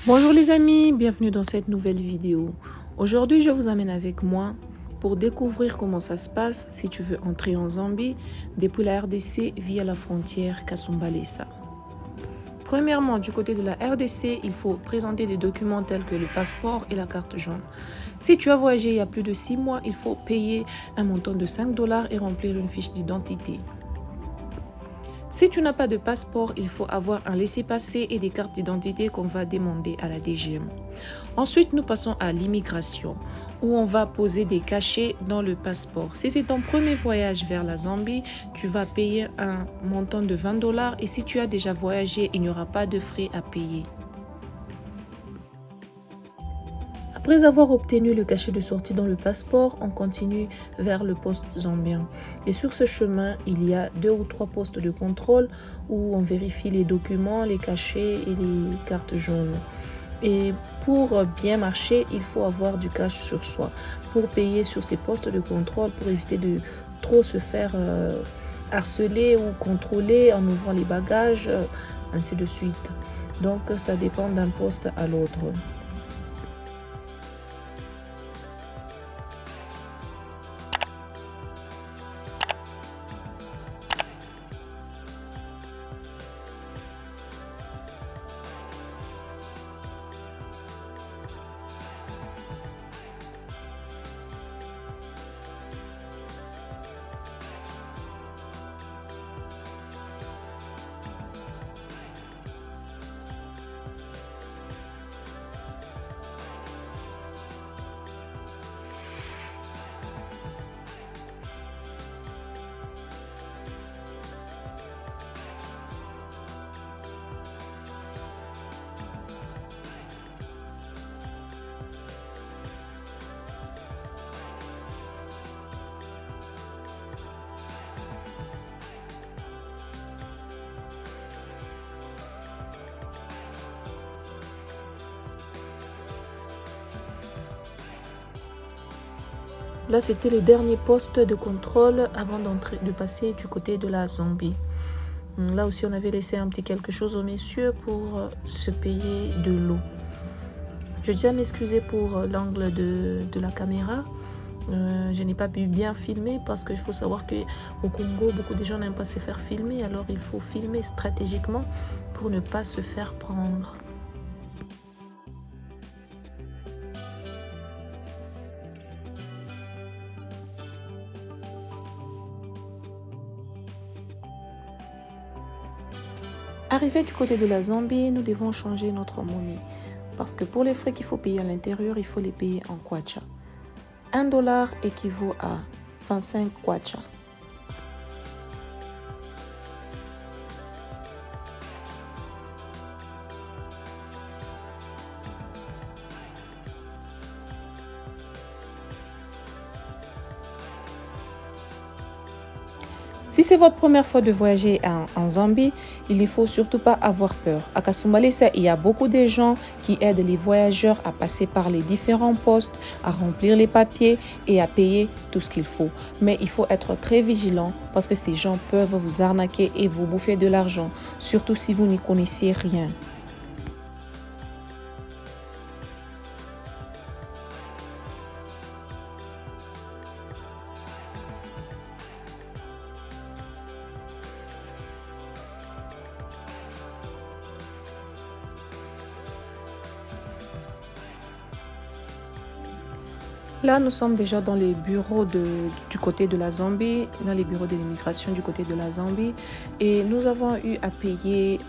Bonjour les amis, bienvenue dans cette nouvelle vidéo. Aujourd'hui, je vous amène avec moi pour découvrir comment ça se passe si tu veux entrer en Zambie depuis la RDC via la frontière Kasumbalesa. Premièrement, du côté de la RDC, il faut présenter des documents tels que le passeport et la carte jaune. Si tu as voyagé il y a plus de 6 mois, il faut payer un montant de 5 $ et remplir une fiche d'identité. Si tu n'as pas de passeport, il faut avoir un laissez-passer et des cartes d'identité qu'on va demander à la DGM. Ensuite, nous passons à l'immigration, où on va poser des cachets dans le passeport. Si c'est ton premier voyage vers la Zambie, tu vas payer un montant de 20 $ et si tu as déjà voyagé, il n'y aura pas de frais à payer. Après avoir obtenu le cachet de sortie dans le passeport, on continue vers le poste zambien. Et sur ce chemin, il y a 2 ou 3 postes de contrôle où on vérifie les documents, les cachets et les cartes jaunes. Et pour bien marcher, il faut avoir du cash sur soi pour payer sur ces postes de contrôle pour éviter de trop se faire harceler ou contrôler en ouvrant les bagages, ainsi de suite. Donc ça dépend d'un poste à l'autre. Là, c'était le dernier poste de contrôle avant de passer du côté de la Zambie. Là aussi, on avait laissé un petit quelque chose aux messieurs pour se payer de l'eau. Je tiens à m'excuser pour l'angle de la caméra. Je n'ai pas pu bien filmer parce qu'il faut savoir qu'au Congo, beaucoup de gens n'aiment pas se faire filmer. Alors, il faut filmer stratégiquement pour ne pas se faire prendre. Arrivé du côté de la Zambie, nous devons changer notre monnaie. Parce que pour les frais qu'il faut payer à l'intérieur, il faut les payer en kwacha. 1 $ équivaut à 25 kwacha. Si c'est votre première fois de voyager en Zambie, il ne faut surtout pas avoir peur. À Kasumbalesa, il y a beaucoup de gens qui aident les voyageurs à passer par les différents postes, à remplir les papiers et à payer tout ce qu'il faut. Mais il faut être très vigilant parce que ces gens peuvent vous arnaquer et vous bouffer de l'argent, surtout si vous n'y connaissez rien. Là, nous sommes déjà dans les bureaux du côté de la Zambie, dans les bureaux de l'immigration du côté de la Zambie. Et nous avons eu à payer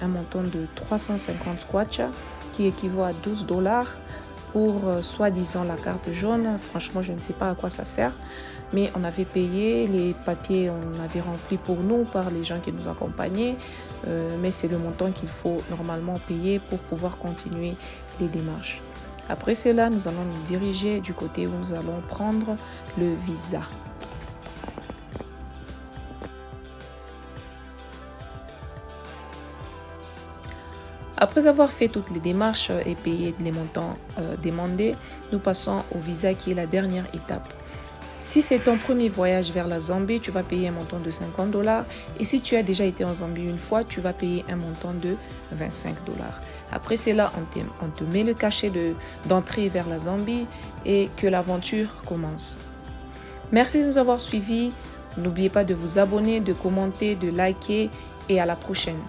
un montant de 350 kwacha, qui équivaut à 12 $ pour soi-disant la carte jaune. Franchement, je ne sais pas à quoi ça sert. Mais on avait payé, les papiers, on avait rempli pour nous par les gens qui nous accompagnaient. Mais c'est le montant qu'il faut normalement payer pour pouvoir continuer les démarches. Après cela, nous allons nous diriger du côté où nous allons prendre le visa. Après avoir fait toutes les démarches et payé les montants demandés, nous passons au visa qui est la dernière étape. Si c'est ton premier voyage vers la Zambie, tu vas payer un montant de 50 $. Et si tu as déjà été en Zambie une fois, tu vas payer un montant de 25 $. Après cela, on te met le cachet d'entrée vers la Zambie et que l'aventure commence. Merci de nous avoir suivis. N'oubliez pas de vous abonner, de commenter, de liker et à la prochaine.